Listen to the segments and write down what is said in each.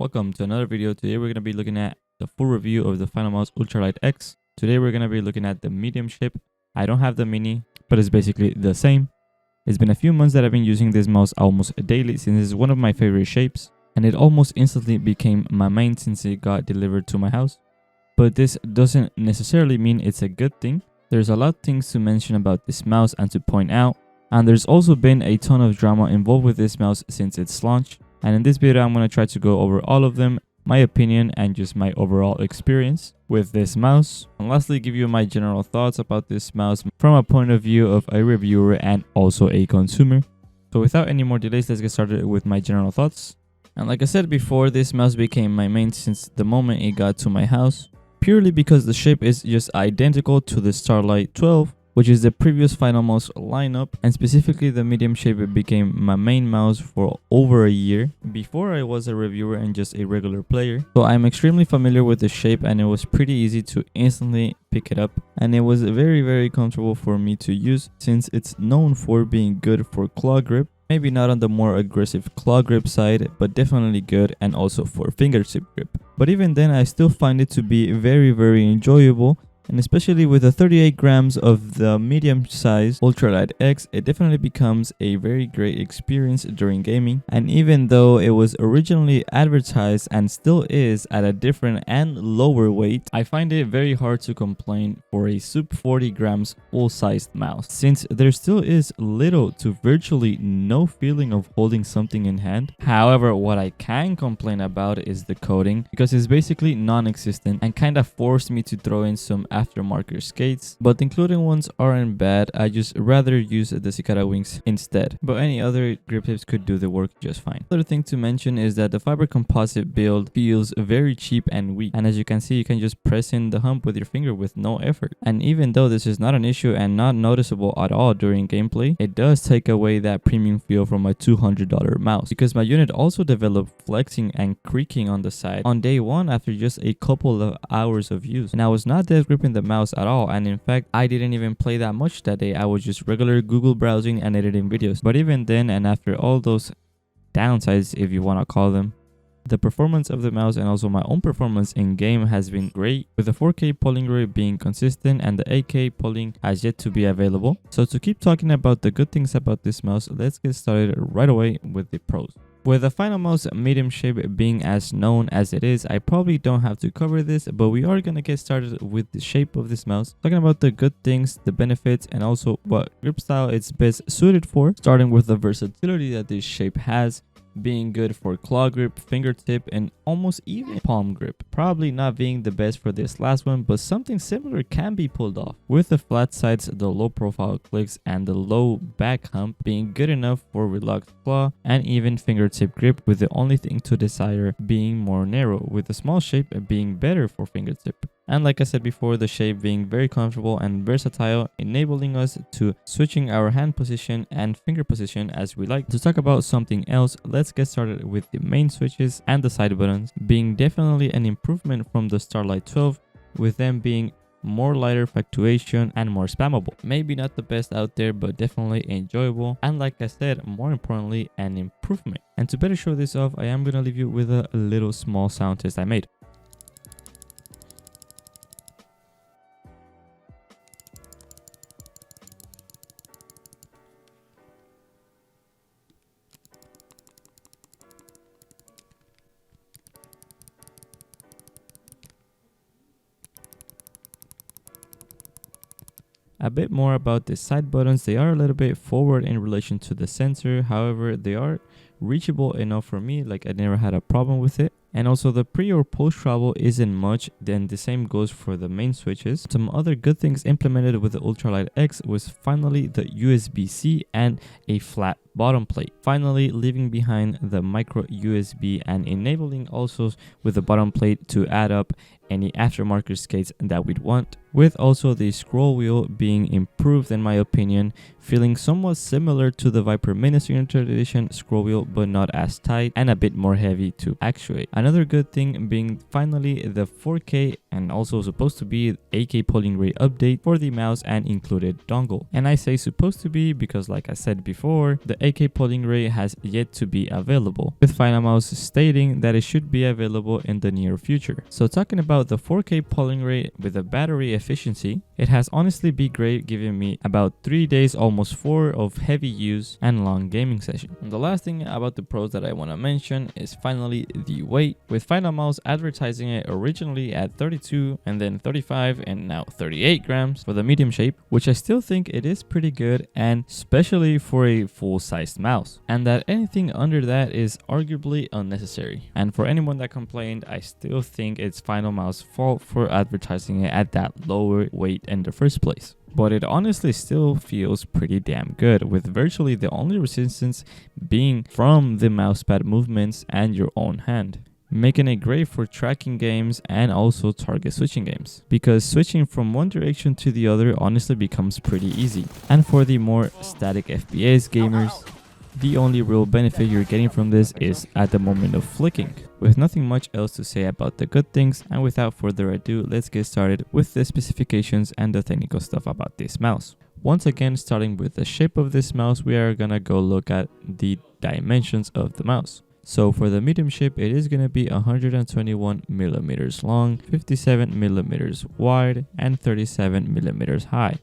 Welcome to another video. Today we're going to be looking at the full review of the Finalmouse Ultralight X. Today we're going to be looking at the medium shape. I don't have the mini, but it's basically the same. It's been a few months that I've been using this mouse almost daily since it's one of my favorite shapes, and it almost instantly became my main since it got delivered to my house. But this doesn't necessarily mean it's a good thing. There's a lot of things to mention about this mouse and to point out, and there's also been a ton of drama involved with this mouse since its launch. And in this video, I'm going to try to go over all of them, my opinion, and just my overall experience with this mouse. And lastly, give you my general thoughts about this mouse from a point of view of a reviewer and also a consumer. So without any more delays, let's get started with my general thoughts. And like I said before, this mouse became my main since the moment it got to my house, purely because the shape is just identical to the Starlight 12, which is the previous Finalmouse lineup, and specifically the medium shape became my main mouse for over a year before I was a reviewer and just a regular player. So I'm extremely familiar with the shape, and it was pretty easy to instantly pick it up, and it was very comfortable for me to use since it's known for being good for claw grip. Maybe not on the more aggressive claw grip side, but definitely good, and also for fingertip grip. But even then, I still find it to be very enjoyable. And especially with the 38 grams of the medium size Ultralight X, it definitely becomes a very great experience during gaming. And even though it was originally advertised and still is at a different and lower weight, I find it very hard to complain for a sub 40 grams full-sized mouse, since there still is little to virtually no feeling of holding something in hand. However, what I can complain about is the coating, because it's basically non-existent and kind of forced me to throw in some aftermarket skates, but the included ones aren't bad. I just rather use the cicada wings instead, but any other grip tips could do the work just fine. Another thing to mention is that the fiber composite build feels very cheap and weak, and as you can see, you can just press in the hump with your finger with no effort. And even though this is not an issue and not noticeable at all during gameplay, it does take away that premium feel from a $200 mouse, because my unit also developed flexing and creaking on the side on day one after just a couple of hours of use, and I was not dead gripping the mouse at all. And in fact, I didn't even play that much that day. I was just regular Google browsing and editing videos. But even then, and after all those downsides, if you want to call them, the performance of the mouse and also my own performance in game has been great, with the 4K polling rate being consistent and the 8K polling has yet to be available. So to keep talking about the good things about this mouse, let's get started right away with the pros. With the Finalmouse medium shape being as known as it is, I probably don't have to cover this, but we are going to get started with the shape of this mouse, talking about the good things, the benefits, and also what grip style it's best suited for, starting with the versatility that this shape has, being good for claw grip, fingertip, and almost even palm grip. Probably not being the best for this last one, but something similar can be pulled off, with the flat sides, the low profile clicks, and the low back hump being good enough for relaxed claw and even fingertip grip, with the only thing to desire being more narrow, with the small shape being better for fingertip. And like I said before, the shape being very comfortable and versatile, enabling us to switching our hand position and finger position as we like. To talk about something else, let's get started with the main switches and the side buttons, being definitely an improvement from the Starlight 12, with them being more lighter fluctuation and more spammable. Maybe not the best out there, but definitely enjoyable, and like I said, more importantly, an improvement. And to better show this off, I am going to leave you with a little small sound test I made. A bit more about the side buttons. They are a little bit forward in relation to the sensor. However, they are reachable enough for me, like I never had a problem with it. And also the pre or post travel isn't much, then the same goes for the main switches. Some other good things implemented with the Ultralight X was finally the USB-C and a flat bottom plate, finally leaving behind the micro USB and enabling also with the bottom plate to add up any aftermarket skates that we'd want, with also the scroll wheel being improved in my opinion, feeling somewhat similar to the Viper Mini Signature Edition scroll wheel, but not as tight and a bit more heavy to actuate. Another good thing being finally the 4K and also supposed to be 8K polling rate update for the mouse and included dongle. And I say supposed to be because, like I said before, the 8K polling rate has yet to be available, with Finalmouse stating that it should be available in the near future. So talking about the 4K polling rate with the battery efficiency, it has honestly been great, giving me about 3 days, almost 4 of heavy use and long gaming session. And the last thing about the pros that I want to mention is finally the weight, with Finalmouse advertising it originally at 32 and then 35 and now 38 grams for the medium shape, which I still think it is pretty good, and especially for a full-sized mouse, and that anything under that is arguably unnecessary. And for anyone that complained, I still think it's Finalmouse's fault for advertising it at that lower weight in the first place. But it honestly still feels pretty damn good, with virtually the only resistance being from the mousepad movements and your own hand, making it great for tracking games and also target switching games, because switching from one direction to the other honestly becomes pretty easy. And for the more static FPS gamers, the only real benefit you're getting from this is at the moment of flicking. With nothing much else to say about the good things, and without further ado, let's get started with the specifications and the technical stuff about this mouse. Once again, starting with the shape of this mouse, we are gonna go look at the dimensions of the mouse. So for the medium shape, it is going to be 121 millimeters long, 57 millimeters wide, and 37 millimeters high,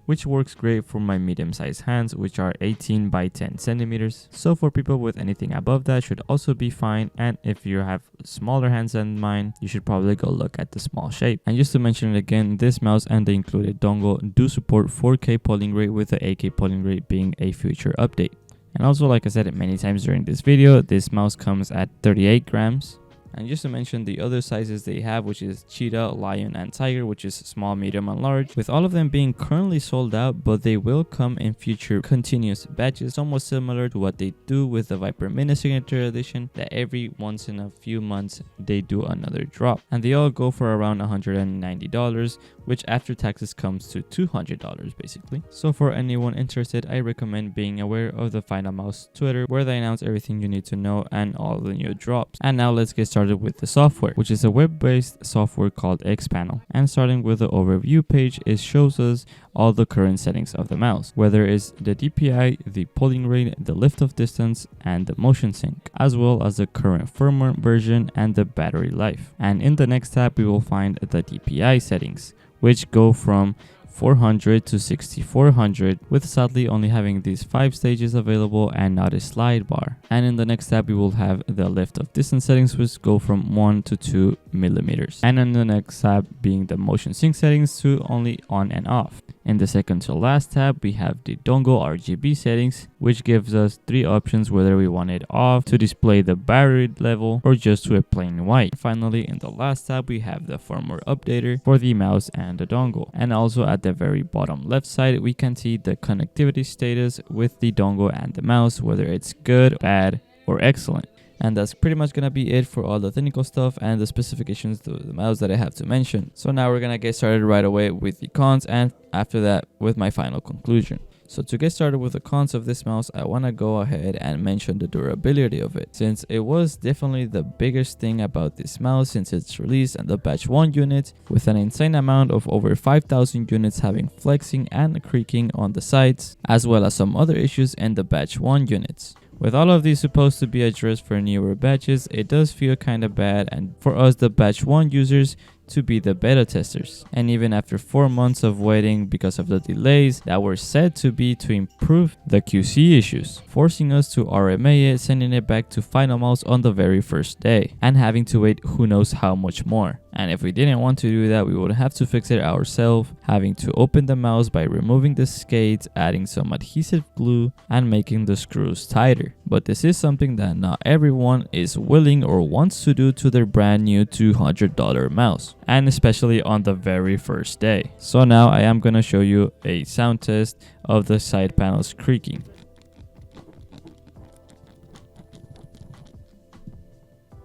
which works great for my medium-sized hands, which are 18 by 10 centimeters. So for people with anything above that should also be fine, and if you have smaller hands than mine, you should probably go look at the small shape. And just to mention it again, this mouse and the included dongle do support 4K polling rate, with the 8K polling rate being a future update. And also, like I said many times during this video, this mouse comes at 38 grams. And just to mention the other sizes they have, which is cheetah, lion, and tiger, which is small, medium, and large, with all of them being currently sold out, but they will come in future continuous batches, somewhat similar to what they do with the Viper Mini Signature Edition, that every once in a few months they do another drop. And they all go for around $190, which after taxes comes to $200 basically. So for anyone interested, I recommend being aware of the Finalmouse Twitter, where they announce everything you need to know and all the new drops. And now let's get started with the software, which is a web-based software called Xpanel. And starting with the overview page, it shows us all the current settings of the mouse, whether it's the DPI, the polling rate, the lift off distance, and the motion sync, as well as the current firmware version and the battery life. And in the next tab, we will find the DPI settings, which go from 400 to 6400, with sadly only having these 5 stages available and not a slide bar. And in the next tab, we will have the lift of distance settings, which go from 1 to 2 millimeters. And in the next tab being the motion sync settings to only on and off. In the second to last tab, we have the dongle RGB settings, which gives us 3 options, whether we want it off to display the battery level or just to a plain white. Finally, in the last tab, we have the firmware updater for the mouse and the dongle. And also at the very bottom left side, we can see the connectivity status with the dongle and the mouse, whether it's good, bad, or excellent. And that's pretty much gonna be it for all the technical stuff and the specifications to the mouse that I have to mention. So now we're gonna get started right away with the cons, and after that with my final conclusion. So to get started with the cons of this mouse, I want to go ahead and mention the durability of it, since it was definitely the biggest thing about this mouse since its release and the batch 1 unit, with an insane amount of over 5,000 units having flexing and creaking on the sides, as well as some other issues in the batch 1 units. With all of these supposed to be addressed for newer batches, it does feel kinda bad, and for us the batch 1 users to be the beta testers. And even after 4 months of waiting because of the delays that were said to be to improve the QC issues, forcing us to RMA it, sending it back to Finalmouse on the very first day, and having to wait who knows how much more. And if we didn't want to do that, we would have to fix it ourselves, having to open the mouse by removing the skates, adding some adhesive glue, and making the screws tighter. But this is something that not everyone is willing or wants to do to their brand new $200 mouse, and especially on the very first day. So now I am gonna show you a sound test of the side panels creaking.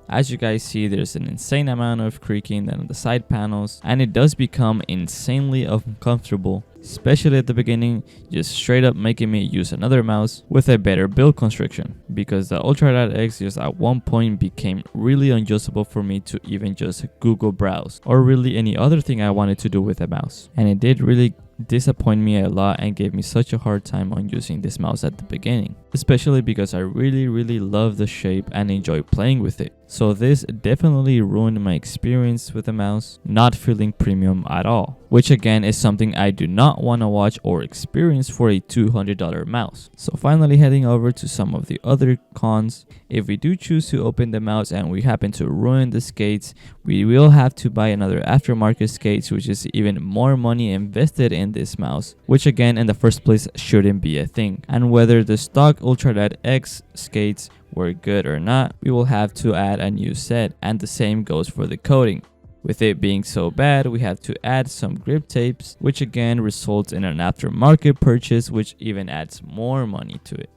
As you guys see, there's an insane amount of creaking on the side panels, and it does become insanely uncomfortable especially at the beginning, just straight up making me use another mouse with a better build construction, because the Ultralight X just at one point became really unusable for me to even just Google browse or really any other thing I wanted to do with a mouse. And it did really disappoint me a lot and gave me such a hard time on using this mouse at the beginning, especially because I really love the shape and enjoy playing with it. So this definitely ruined my experience with the mouse, not feeling premium at all, which again is something I do not want to watch or experience for a $200 mouse. So finally heading over to some of the other cons. If we do choose to open the mouse and we happen to ruin the skates, we will have to buy another aftermarket skates, which is even more money invested in this mouse, which again in the first place shouldn't be a thing. And whether the stock Ultralight X skates were good or not, we will have to add a new set, and the same goes for the coating. With it being so bad, we have to add some grip tapes, which again results in an aftermarket purchase, which even adds more money to it.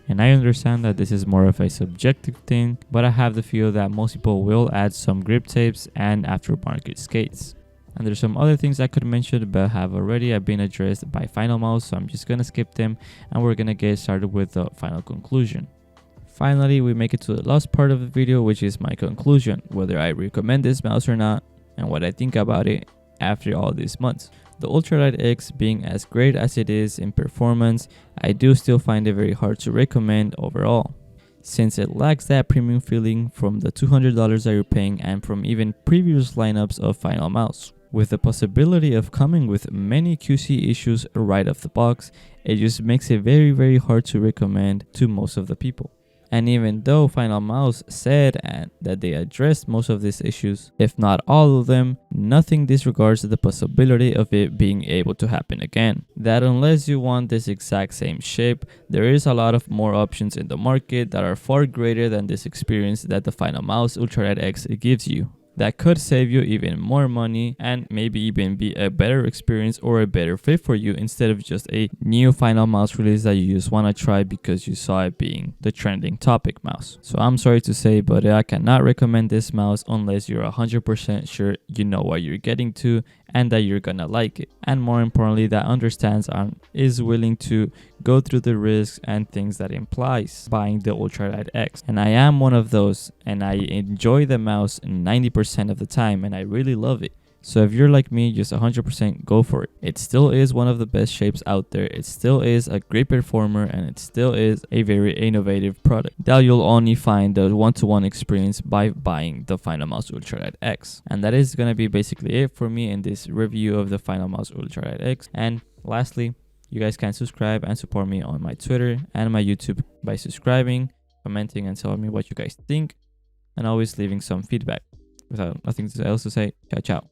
And I understand that this is more of a subjective thing, but I have the feel that most people will add some grip tapes and aftermarket skates. And there's some other things I could mention but have already been addressed by Finalmouse, so I'm just gonna skip them and we're gonna get started with the final conclusion. Finally, we make it to the last part of the video, which is my conclusion, whether I recommend this mouse or not, and what I think about it after all these months. The Ultralight X being as great as it is in performance, I do still find it very hard to recommend overall, since it lacks that premium feeling from the $200 that you're paying and from even previous lineups of Finalmouse. With the possibility of coming with many QC issues right off the box, it just makes it very hard to recommend to most of the people. And even though Finalmouse said that they addressed most of these issues, if not all of them, nothing disregards the possibility of it being able to happen again. That unless you want this exact same shape, there is a lot of more options in the market that are far greater than this experience that the Finalmouse Ultralight X gives you, that could save you even more money and maybe even be a better experience or a better fit for you, instead of just a new Finalmouse release that you just want to try because you saw it being the trending topic mouse. So I'm sorry to say, but I cannot recommend this mouse unless you're 100% sure you know what you're getting to and that you're gonna like it, and more importantly that understands and is willing to go through the risks and things that implies buying the Ultralight X. And I am one of those, and I enjoy the mouse 90% of the time and I really love it. So if you're like me, just 100% go for it. It still is one of the best shapes out there, it still is a great performer, and it still is a very innovative product that you'll only find the one-to-one experience by buying the Finalmouse Ultralight X. And that is going to be basically it for me in this review of the Finalmouse Ultralight X. And lastly, you guys can subscribe and support me on my Twitter and my YouTube by subscribing, commenting, and telling me what you guys think, and always leaving some feedback. Without nothing else to say, ciao.